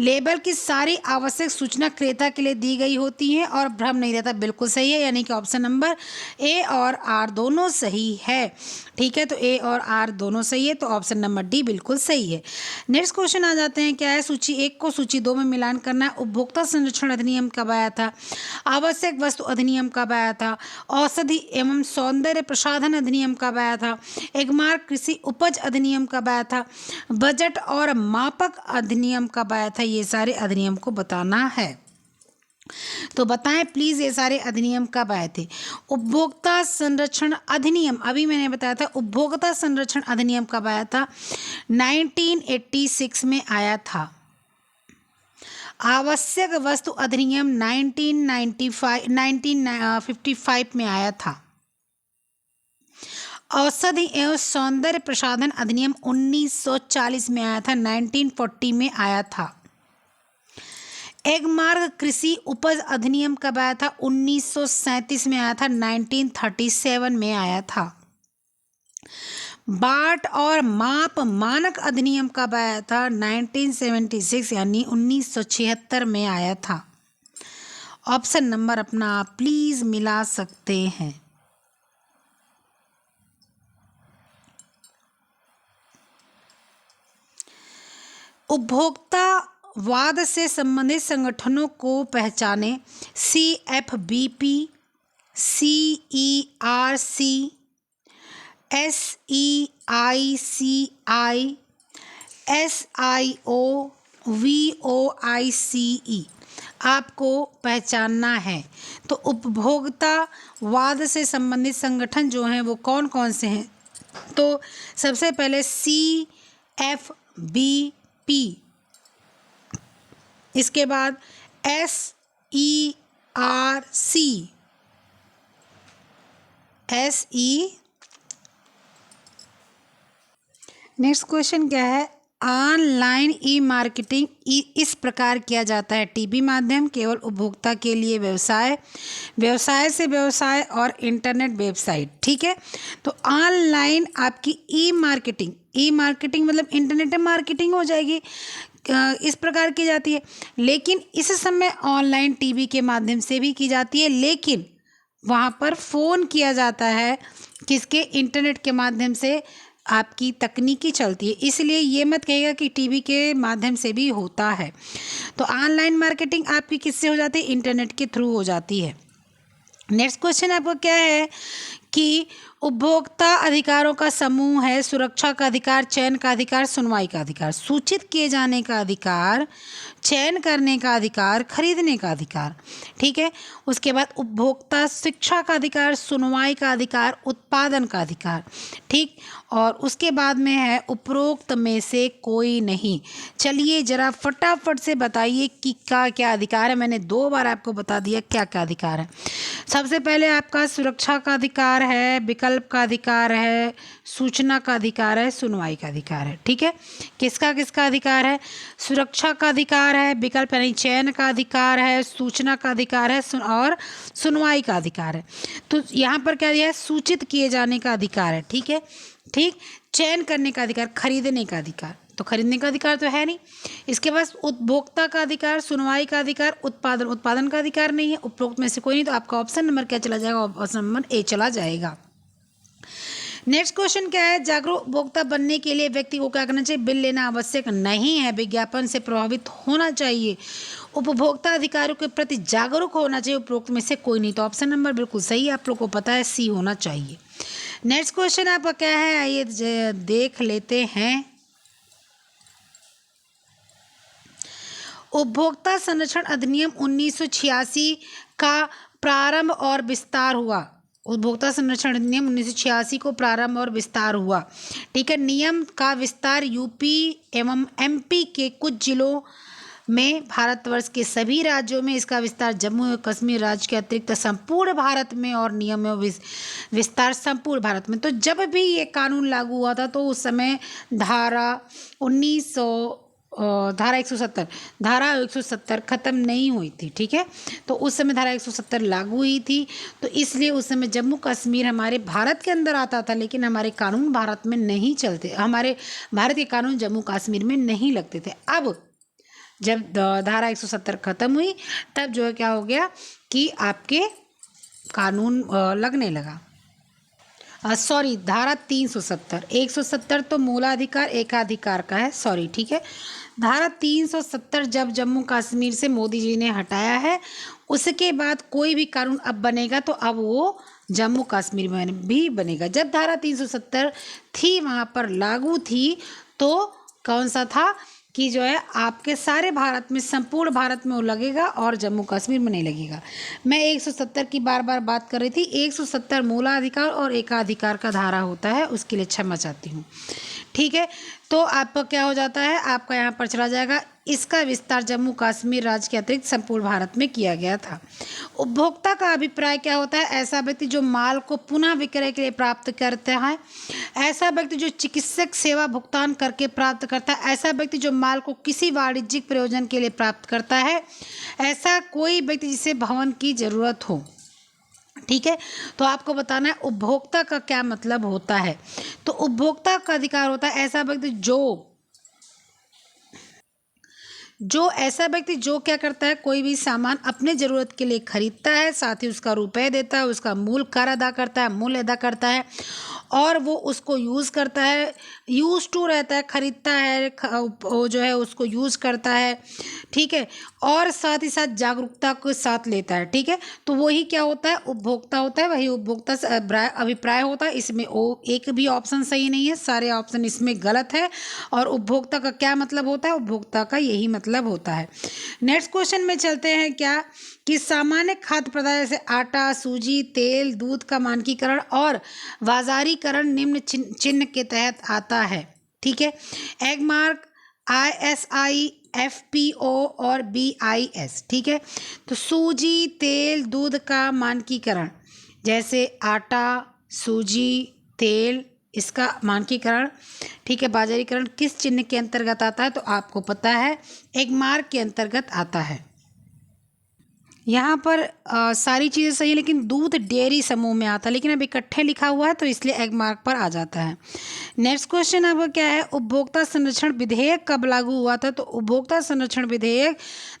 लेबल की सारी आवश्यक सूचना क्रेता के लिए दी गई होती है और भ्रम नहीं रहता, बिल्कुल सही है, यानी कि ऑप्शन नंबर ए और आर दोनों सही है, ठीक है। तो ए और आर दोनों सही है, तो ऑप्शन नंबर डी बिल्कुल सही है। नेक्स्ट क्वेश्चन आ जाते हैं, क्या है, सूची 1 को सूची 2 में मिलान करना है। उपभोक्ता संरक्षण अधिनियम कब आया था? आवश्यक वस्तु अधिनियम कब आया था? औषधि एवं सौंदर्य प्रसाधन अधिनियम कब आया था? एगमार्क कृषि उपज अधिनियम कब आया था? बजट और मापक अधिनियम कब आया था? ये सारे अधिनियम को बताना है, तो बताएं प्लीज ये सारे अधिनियम कब आए थे। उपभोक्ता संरक्षण अधिनियम, अभी मैंने बताया था, उपभोक्ता संरक्षण अधिनियम कब आया था? 1986 में आया था। आवश्यक वस्तु अधिनियम 1955 में आया था। औषधि एवं सौंदर्य प्रसाधन अधिनियम 1940 में आया था, 1940 में आया था। एगमार्क कृषि उपज अधिनियम कब आया था? 1937 में आया था, 1937 में आया था। बाट और माप मानक अधिनियम कब आया था? 1976 यानी 1976 में आया था। ऑप्शन नंबर अपना आप प्लीज मिला सकते हैं। उपभोक्ता वाद से संबंधित संगठनों को पहचाने। CFBP, CERC, SEICI, SIO, VOICE आपको पहचानना है। तो उपभोक्ता वाद से संबंधित संगठन जो हैं वो कौन कौन से हैं? तो सबसे पहले CFBP, इसके बाद SERC, नेक्स्ट क्वेश्चन क्या है? ऑनलाइन ई मार्केटिंग इस प्रकार किया जाता है। टीवी माध्यम, केवल उपभोक्ता के लिए व्यवसाय, व्यवसाय से व्यवसाय और इंटरनेट वेबसाइट, ठीक है। तो ऑनलाइन आपकी ई मार्केटिंग मतलब इंटरनेट मार्केटिंग हो जाएगी, इस प्रकार की जाती है। लेकिन इस समय ऑनलाइन टीवी के माध्यम से भी की जाती है, लेकिन वहाँ पर फ़ोन किया जाता है, किसके? इंटरनेट के माध्यम से आपकी तकनीकी चलती है, इसलिए ये मत कहिएगा कि टीवी के माध्यम से भी होता है। तो ऑनलाइन मार्केटिंग आपकी किससे हो जाती है? इंटरनेट के थ्रू हो जाती है। नेक्स्ट क्वेश्चन आपको क्या है कि उपभोक्ता अधिकारों का समूह है। सुरक्षा का अधिकार, चयन का अधिकार, सुनवाई का अधिकार। सूचित किए जाने का अधिकार, चयन करने का अधिकार, खरीदने का अधिकार, ठीक है। उसके बाद उपभोक्ता शिक्षा का अधिकार, सुनवाई का अधिकार, उत्पादन का अधिकार, ठीक। और उसके बाद में है उपरोक्त में से कोई नहीं। चलिए जरा फटाफट से बताइए कि क्या अधिकार है। मैंने 2 बार आपको बता दिया क्या क्या अधिकार है। सबसे पहले आपका सुरक्षा का अधिकार है, विकल्प का अधिकार है, सूचना का अधिकार है, सुनवाई का अधिकार है, ठीक है। किसका किसका अधिकार है? सुरक्षा का अधिकार है, विकल्प यानी चयन का अधिकार है, सूचना का अधिकार है और सुनवाई का अधिकार है। तो यहाँ पर क्या दिया है? सूचित किए जाने का अधिकार है, ठीक है, ठीक। चयन करने का अधिकार, खरीदने का अधिकार, तो खरीदने का अधिकार तो है नहीं। इसके बाद उपभोक्ता का अधिकार, सुनवाई का अधिकार, उत्पादन का अधिकार नहीं है। उपरोक्त में से कोई नहीं, तो आपका ऑप्शन नंबर क्या चला जाएगा? ऑप्शन नंबर ए चला जाएगा। नेक्स्ट क्वेश्चन क्या है? जागरूक उपभोक्ता बनने के लिए व्यक्ति को क्या करना चाहिए? बिल लेना आवश्यक नहीं है, विज्ञापन से प्रभावित होना चाहिए, उपभोक्ता अधिकारों के प्रति जागरूक होना चाहिए। उपरोक्त में से कोई नहीं, तो ऑप्शन नंबर बिल्कुल सही है, आप लोग को पता है, सी होना चाहिए। नेक्स्ट क्वेश्चन आपका क्या है? आइए देख लेते हैं। उपभोक्ता संरक्षण अधिनियम 1986 का प्रारंभ और विस्तार हुआ। उपभोक्ता संरक्षण अधिनियम 1986 को प्रारंभ और विस्तार हुआ, ठीक है। नियम का विस्तार यूपी एवं एमपी के कुछ जिलों में, भारतवर्ष के सभी राज्यों में इसका विस्तार, जम्मू एवं कश्मीर राज्य के अतिरिक्त संपूर्ण भारत में, और नियम एवं विस्तार संपूर्ण भारत में। तो जब भी ये कानून लागू हुआ था तो उस समय धारा धारा 170, धारा 170 खत्म नहीं हुई थी, ठीक है। तो उस समय धारा 170 लागू हुई थी, तो इसलिए उस समय जम्मू कश्मीर हमारे भारत के अंदर आता था, लेकिन हमारे कानून भारत में नहीं चलते, हमारे भारत के कानून जम्मू कश्मीर में नहीं लगते थे। अब जब धारा 170 खत्म हुई, तब जो है क्या हो गया कि आपके कानून लगने लगा। सॉरी, धारा 370, 170 तो मूलाधिकार एकाधिकार का है, सॉरी, ठीक है। धारा 370 जब जम्मू कश्मीर से मोदी जी ने हटाया है, उसके बाद कोई भी कानून अब बनेगा तो अब वो जम्मू कश्मीर में भी बनेगा। जब धारा 370 थी वहाँ पर लागू थी, तो कौन सा था कि जो है आपके सारे भारत में, संपूर्ण भारत में वो लगेगा और जम्मू कश्मीर में नहीं लगेगा। मैं 170 की बार बार बात कर रही थी। 170 मूलाधिकार और एकाधिकार का धारा होता है, उसके लिए क्षमा चाहती हूँ, ठीक है। तो आपका क्या हो जाता है, आपका यहाँ पर चला जाएगा। इसका विस्तार जम्मू कश्मीर राज्य के अतिरिक्त संपूर्ण भारत में किया गया था। उपभोक्ता का अभिप्राय क्या होता है, ऐसा व्यक्ति जो माल को पुनः विक्रय के लिए प्राप्त करता है, ऐसा व्यक्ति जो चिकित्सक सेवा भुगतान करके प्राप्त करता है, ऐसा व्यक्ति जो माल को किसी वाणिज्यिक प्रयोजन के लिए प्राप्त करता है, ऐसा कोई व्यक्ति जिसे भवन की जरूरत हो, ठीक है। तो आपको बताना है उपभोक्ता का क्या मतलब होता है। तो उपभोक्ता का अधिकार होता है ऐसा व्यक्ति ऐसा व्यक्ति जो क्या करता है, कोई भी सामान अपने ज़रूरत के लिए खरीदता है, साथ ही उसका रुपए देता है, उसका मूल कर अदा करता है, मूल्य अदा करता है, और वो उसको यूज़ करता है, यूज टू रहता है, खरीदता है, वो जो है उसको यूज़ करता है, ठीक है, और साथ ही साथ जागरूकता को साथ लेता है, ठीक है। तो वही क्या होता है, उपभोक्ता होता है, वही उपभोक्ता से अभिप्राय होता है। इसमें वो एक भी ऑप्शन सही नहीं है, सारे ऑप्शन इसमें गलत है। और उपभोक्ता का क्या मतलब होता है, उपभोक्ता का यही मतलब होता है। नेक्स्ट क्वेश्चन में चलते हैं, क्या कि सामान्य खाद्य पदार्थ जैसे आटा, सूजी, तेल, दूध का मानकीकरण और बाजारीकरण निम्न चिन्ह के तहत आता है, ठीक है। एग मार्क, ISI, FPO और BIS, ठीक है। तो सूजी, तेल, दूध का मानकीकरण, जैसे आटा, सूजी, तेल, इसका मानकीकरण, ठीक है, बाजारीकरण किस चिन्ह के अंतर्गत आता है, तो आपको पता है एग मार्क के अंतर्गत आता है। यहाँ पर सारी चीज़ें सही है, लेकिन दूध डेयरी समूह में आता है, लेकिन अब इकट्ठे लिखा हुआ है तो इसलिए एग मार्क पर आ जाता है। नेक्स्ट क्वेश्चन अब क्या है, उपभोक्ता संरक्षण विधेयक कब लागू हुआ था, तो उपभोक्ता संरक्षण विधेयक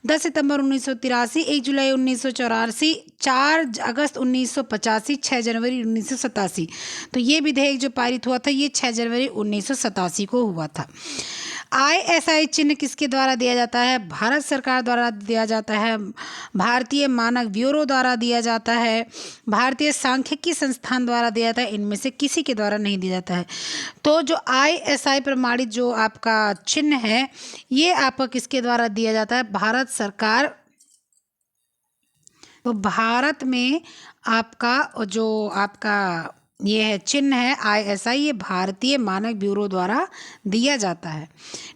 10 सितंबर 1983, 1 जुलाई 1984, 4 अगस्त 1985, 6 जनवरी 1987। तो ये विधेयक जो पारित हुआ था, ये 6 जनवरी 1987 को हुआ था। ISI चिन्ह किसके द्वारा दिया जाता है, भारत सरकार द्वारा दिया जाता है, भारतीय मानक ब्यूरो द्वारा दिया जाता है, भारतीय सांख्यिकी संस्थान द्वारा दिया जाता है, इनमें से किसी के द्वारा नहीं दिया जाता है। तो जो ISI प्रमाणित जो आपका चिन्ह है, ये आपका किसके द्वारा दिया जाता है, भारत सरकार। तो भारत में आपका जो आपका ये है चिन्ह है ISI, ये भारतीय मानक ब्यूरो द्वारा दिया जाता है,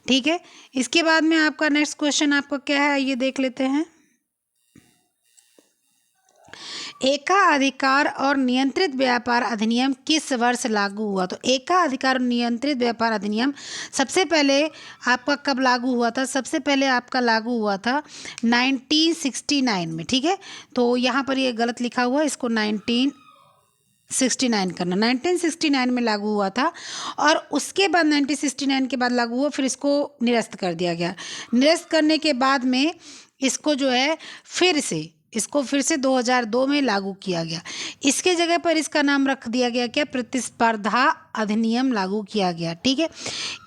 ठीक है। इसके बाद में आपका नेक्स्ट क्वेश्चन आपका क्या है, ये देख लेते हैं। एकाधिकार और नियंत्रित व्यापार अधिनियम किस वर्ष लागू हुआ, तो एकाधिकार और नियंत्रित व्यापार अधिनियम सबसे पहले आपका कब लागू हुआ था, सबसे पहले आपका लागू हुआ था 1969 में, ठीक है। तो यहाँ पर ये गलत लिखा हुआ है, इसको 1969 करना, 1969 में लागू हुआ था। और उसके बाद 1969 के बाद लागू हुआ, फिर इसको निरस्त कर दिया गया। निरस्त करने के बाद में इसको जो है फिर से 2002 में लागू किया गया। इसके जगह पर इसका नाम रख दिया गया क्या, प्रतिस्पर्धा अधिनियम लागू किया गया, ठीक है।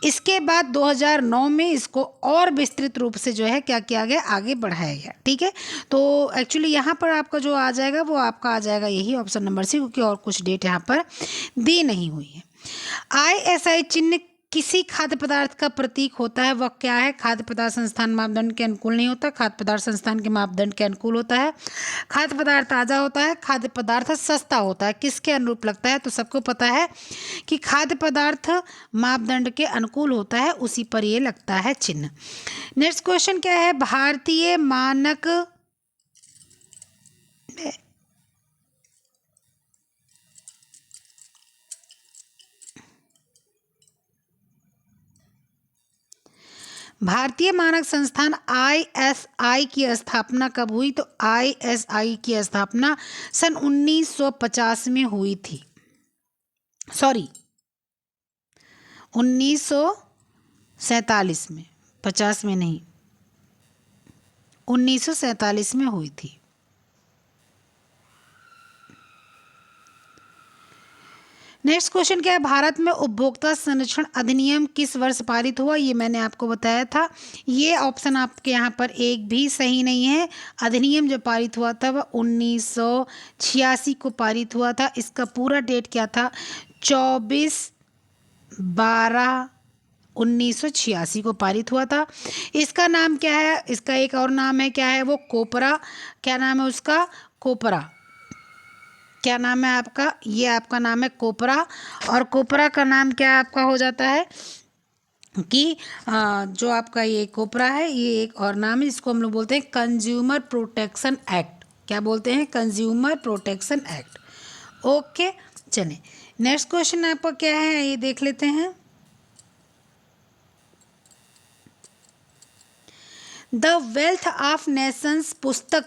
इसके बाद 2009 में इसको और विस्तृत रूप से जो है क्या किया गया, आगे बढ़ाया गया, ठीक है। तो एक्चुअली यहाँ पर आपका जो आ जाएगा वो आपका आ जाएगा यही ऑप्शन नंबर सी, क्योंकि और कुछ डेट यहाँ पर दी नहीं हुई है। ISI चिन्ह किसी खाद्य पदार्थ का प्रतीक होता है, वह क्या है, खाद्य पदार्थ संस्थान मापदंड के अनुकूल नहीं होता, खाद्य पदार्थ संस्थान के मापदंड के अनुकूल होता है, खाद्य पदार्थ ताज़ा होता है, खाद्य पदार्थ सस्ता होता है, किसके अनुरूप लगता है, तो सबको पता है कि खाद्य पदार्थ मापदंड के अनुकूल होता है, उसी पर ये लगता है चिन्ह। नेक्स्ट क्वेश्चन क्या है, भारतीय मानक भारतीय मानक संस्थान आईएसआई की स्थापना कब हुई? तो आईएसआई की स्थापना सन 1950 में हुई थी। सॉरी, 1947 में, 50 में नहीं, 1947 में हुई थी। नेक्स्ट क्वेश्चन क्या है? भारत में उपभोक्ता संरक्षण अधिनियम किस वर्ष पारित हुआ? ये मैंने आपको बताया था। ये ऑप्शन आपके यहाँ पर एक भी सही नहीं है। अधिनियम जो पारित हुआ था वह 1986 को पारित हुआ था। इसका पूरा डेट क्या था? 24/12/1986 को पारित हुआ था। इसका नाम क्या है? इसका एक और नाम है, क्या है वो? कोपरा। क्या नाम है उसका? कोपरा। क्या नाम है आपका? ये आपका नाम है कोपरा। और कोपरा का नाम क्या आपका हो जाता है कि जो आपका ये कोपरा है, ये एक और नाम है, इसको हम लोग बोलते हैं कंज्यूमर प्रोटेक्शन एक्ट। क्या बोलते हैं? Consumer protection act. ओके, चलिए नेक्स्ट क्वेश्चन आपका क्या है ये देख लेते हैं। द वेल्थ ऑफ नेशंस पुस्तक,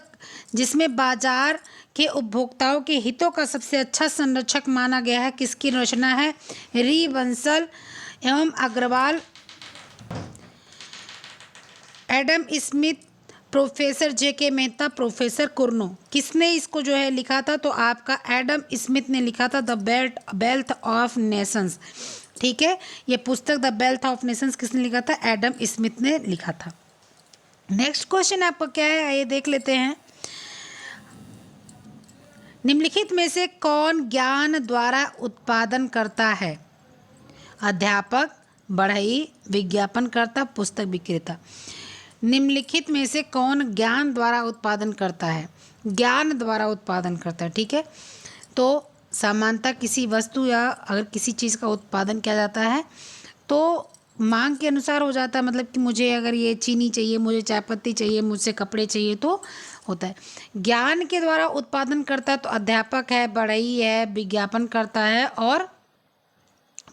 जिसमें बाजार के उपभोक्ताओं के हितों का सबसे अच्छा संरक्षक माना गया है, किसकी रचना है? री बंसल एवं Agrawal, Adam Smith, professor J K. Mehta, professor Cournot. किसने इसको जो है लिखा था? तो आपका एडम स्मिथ ने लिखा था द वेल्थ ऑफ नेशंस। ठीक है, ये पुस्तक द वेल्थ ऑफ नेशंस किसने लिखा था? एडम स्मिथ ने लिखा था। नेक्स्ट क्वेश्चन आपका क्या है ये देख लेते हैं। निम्नलिखित में से कौन ज्ञान द्वारा उत्पादन करता है? अध्यापक, बढ़ई, विज्ञापनकर्ता, पुस्तक विक्रेता। निम्नलिखित में से कौन ज्ञान द्वारा उत्पादन करता है? ज्ञान द्वारा उत्पादन करता है। ठीक है, तो सामान्यतः किसी वस्तु या अगर किसी चीज़ का उत्पादन किया जाता है तो मांग के अनुसार हो जाता है। मतलब कि मुझे अगर ये चीनी चाहिए, मुझे चाय पत्ती चाहिए, मुझसे कपड़े चाहिए, तो होता है। ज्ञान के द्वारा उत्पादन करता है तो अध्यापक है, बढ़ई है, विज्ञापन करता है और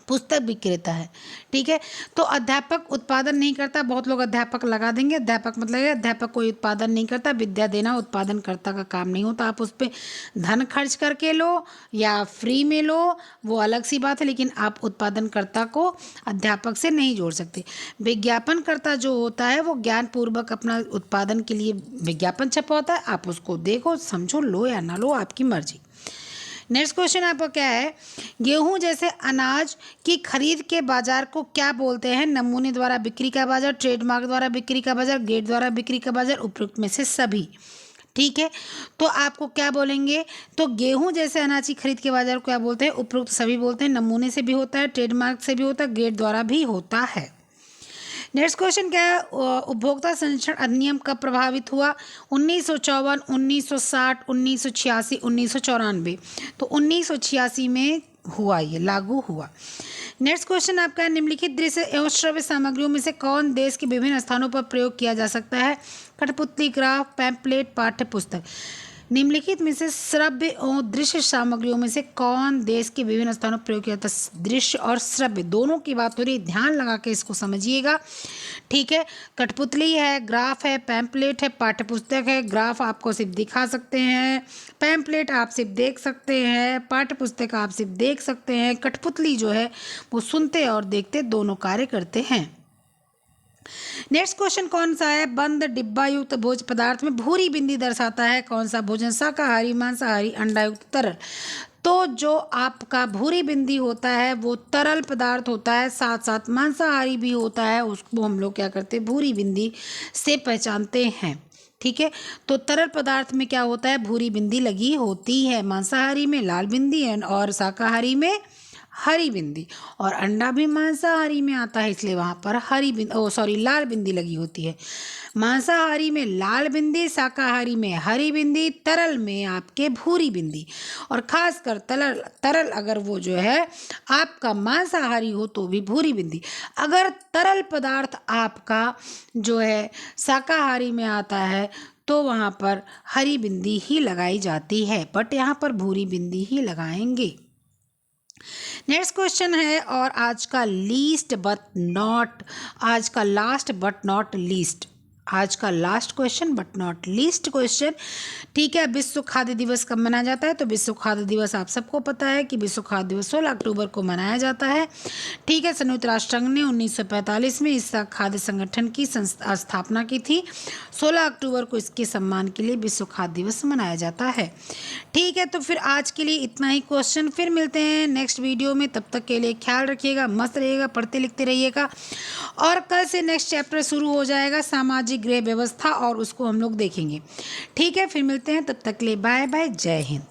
पुस्तक विक्रेता है। ठीक है, तो अध्यापक उत्पादन नहीं करता। बहुत लोग अध्यापक लगा देंगे, अध्यापक मतलब है अध्यापक कोई उत्पादन नहीं करता। विद्या देना उत्पादनकर्ता का काम नहीं होता। आप उस पर धन खर्च करके लो या फ्री में लो, वो अलग सी बात है, लेकिन आप उत्पादनकर्ता को अध्यापक से नहीं जोड़ सकते। विज्ञापनकर्ता जो होता है वो ज्ञानपूर्वक अपना उत्पादन के लिए विज्ञापन छपवाता है। आप उसको देखो, समझो, लो या ना लो, आपकी मर्जी। नेक्स्ट क्वेश्चन आपका क्या है? गेहूं जैसे अनाज की खरीद के बाजार को क्या बोलते हैं? नमूने द्वारा बिक्री का बाजार, ट्रेडमार्क द्वारा बिक्री का बाजार, गेट द्वारा बिक्री का बाजार, उपयुक्त में से सभी। ठीक है, तो आपको क्या बोलेंगे? तो गेहूं जैसे अनाज की खरीद के बाजार को क्या बोलते हैं? उपयुक्त सभी बोलते हैं। नमूने से भी होता है, ट्रेडमार्क से भी होता है, गेट द्वारा भी होता है। नेक्स्ट क्वेश्चन क्या है? उपभोक्ता संरक्षण अधिनियम कब प्रभावित हुआ? 1954, 1960, 1986, 1994। तो 1986 में हुआ, ये लागू हुआ। नेक्स्ट क्वेश्चन आपका है, निम्नलिखित दृश्य एवं श्रव्य सामग्रियों में से कौन देश के विभिन्न स्थानों पर प्रयोग किया जा सकता है? कठपुतली, ग्राफ, पैम्पलेट, पाठ्य पुस्तक। निम्नलिखित में से श्रव्य और दृश्य सामग्रियों में से कौन देश के विभिन्न स्थानों पर प्रयोग किया जाता है? दृश्य और श्रव्य दोनों की बात हो रही है, ध्यान लगा के इसको समझिएगा। ठीक है, कठपुतली है, ग्राफ है, पैम्पलेट है, पाठ्य पुस्तक है। ग्राफ आपको सिर्फ दिखा सकते हैं, पैम्पलेट आप सिर्फ देख सकते हैं, पाठ्य पुस्तक आप सिर्फ देख सकते हैं। कठपुतली जो है वो सुनते और देखते दोनों कार्य करते हैं। नेक्स्ट क्वेश्चन कौन सा है? बंद डिब्बा युक्त भोज्य पदार्थ में भूरी बिंदी दर्शाता है कौन सा भोजन? शाकाहारी, मांसाहारी, अंडा युक्त, तरल। तो जो आपका भूरी बिंदी होता है वो तरल पदार्थ होता है, साथ साथ मांसाहारी भी होता है, उसको हम लोग क्या करते हैं? भूरी बिंदी से पहचानते हैं। ठीक है, तो तरल पदार्थ में क्या होता है? भूरी बिंदी लगी होती है। मांसाहारी में लाल बिंदी है और शाकाहारी में हरी बिंदी, और अंडा भी मांसाहारी में आता है, इसलिए वहाँ पर लाल बिंदी लगी होती है। मांसाहारी में लाल बिंदी, शाकाहारी में हरी बिंदी, तरल में आपके भूरी बिंदी। और खासकर तरल अगर वो जो है आपका मांसाहारी हो तो भी भूरी बिंदी। अगर तरल पदार्थ आपका जो है शाकाहारी में आता है तो वहाँ पर हरी बिंदी ही लगाई जाती है, बट यहाँ पर भूरी बिंदी ही लगाएंगे। नेक्स्ट क्वेश्चन है और आज का लास्ट बट नॉट लीस्ट, आज का last question but not least question. ठीक है, विश्व खाद्य दिवस कब मनाया जाता है? तो विश्व खाद्य दिवस आप सबको पता है कि विश्व खाद्य दिवस 16 अक्टूबर को मनाया जाता है। ठीक है, संयुक्त राष्ट्र संघ ने 1945 में इस खाद्य संगठन की स्थापना की थी। 16 अक्टूबर को इसके सम्मान के लिए विश्व खाद्य दिवस मनाया जाता है। ठीक है, तो फिर आज के लिए इतना ही क्वेश्चन, फिर मिलते हैं नेक्स्ट वीडियो में। तब तक के लिए ख्याल रखिएगा, मस्त रहिएगा, पढ़ते लिखते रहिएगा। और कल से नेक्स्ट चैप्टर शुरू हो जाएगा, सामाजिक गृह व्यवस्था, और उसको हम लोग देखेंगे। ठीक है, फिर मिलते हैं, तब तक के लिए बाय बाय, जय हिंद।